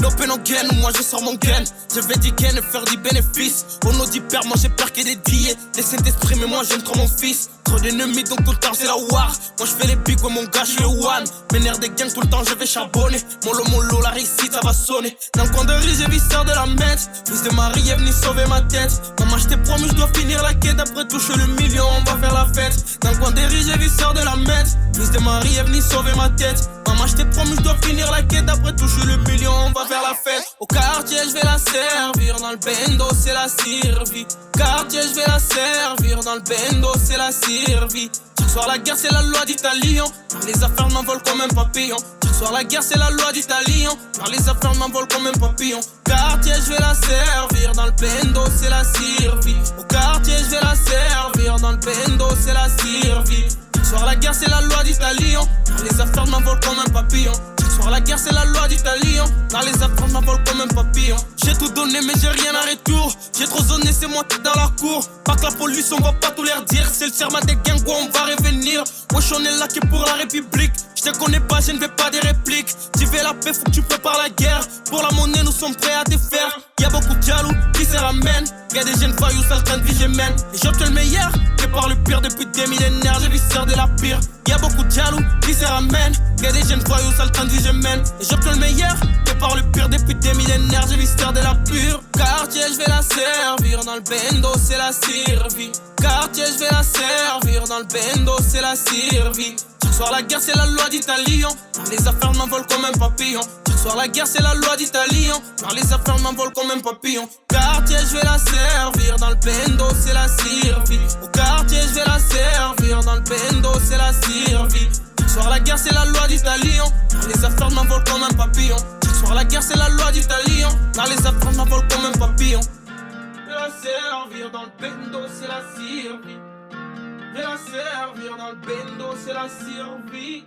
No pain no gain, moi je sors mon gain. Je vais du gain et faire du bénéfice. Au nom du père, moi j'ai peur qu'il y ait des billets. Des Saint-Esprit, mais moi j'aime trop mon fils. Trop d'ennemis, donc tout le temps c'est la war. Moi je fais les pics, ouais mon gars, je suis le one. Mes nerfs des gangs, tout le temps je vais charbonner. Mon lot, la réussite, ça va sonner. Dans le coin de riz, j'ai vu sœur de la messe. Fils de Marie est venu sauver ma tête. Maman, je t'ai promis, je dois finir la quête. Après toucher le million, on va faire la fête. Dans le coin des riz, j'ai vu sœur de la messe. Fils de Marie est venu sauver ma tête. Maman, je t'ai promis, je dois finir la quête. Après toucher le million, on va faire la fête. Au quartier, je vais la servir. Dans le bendo, c'est la survie. Quartier, je vais la servir. Dans le bendo, c'est la survie. Chaque soir, la guerre, c'est la loi du talion. Dans les affaires, je m'envole comme un papillon. Chaque soir, la guerre, c'est la loi du talion. Dans les affaires, je m'envole comme un papillon. Quartier, je vais la servir. Dans le bendo, c'est la survie. Au quartier, je vais la servir. Dans le bendo, c'est la survie. Chaque soir, la guerre, c'est la loi du talion. Dans les affaires, je m'envole comme un papillon. La guerre c'est la loi du talion. Dans les affaires je m'envole comme un papillon. J'ai tout donné mais j'ai rien en retour. J'ai trop zoné c'est moi qui dans la cour. Pas que la police on va pas tout leur dire. C'est le serment des gangs on va revenir. Wesh on est là qui pour la république. Je te connais pas je ne veux pas des répliques. Tu veux la paix faut que tu prépares la guerre. Pour la monnaie nous sommes prêts à te faire. Y'a beaucoup de jaloux qui se ramènent. Y'a des jeunes voyous sales train de vie je mène. Et j'obtiens le meilleur. Prépare le pire depuis des millénaires. J'ai vu sœur de la pire. Y'a beaucoup de jaloux qui se ramènent. Y'a des jeunes voyous sales train de vie je mène. Et j'obtiens le meilleur. Prépare le pire depuis des millénaires. J'ai vu sœur de la pure. Quartier je vais la servir. Dans le bendo c'est la survie. Quartier je vais la servir. Dans le bendo c'est la survie. Chaque soir la guerre c'est la loi du talion. Dans les affaires je m'envole comme un papillon. Chaque soir la guerre c'est la loi du talion. Dans les affaires je m'envole comme un papillon. Quartier je vais la servir. Dans le bendo c'est la survie. Au quartier je vais la servir. Dans le bendo c'est la survie. Chaque soir la guerre c'est la loi du talion. Dans les affaires je m'envole comme un papillon. Chaque soir la guerre c'est la loi du talion. Dans les affaires je m'envole comme un papillon. Je vais la servir. Dans le bendo c'est la survie. Je vais la servir. Dans le bendo c'est la survie.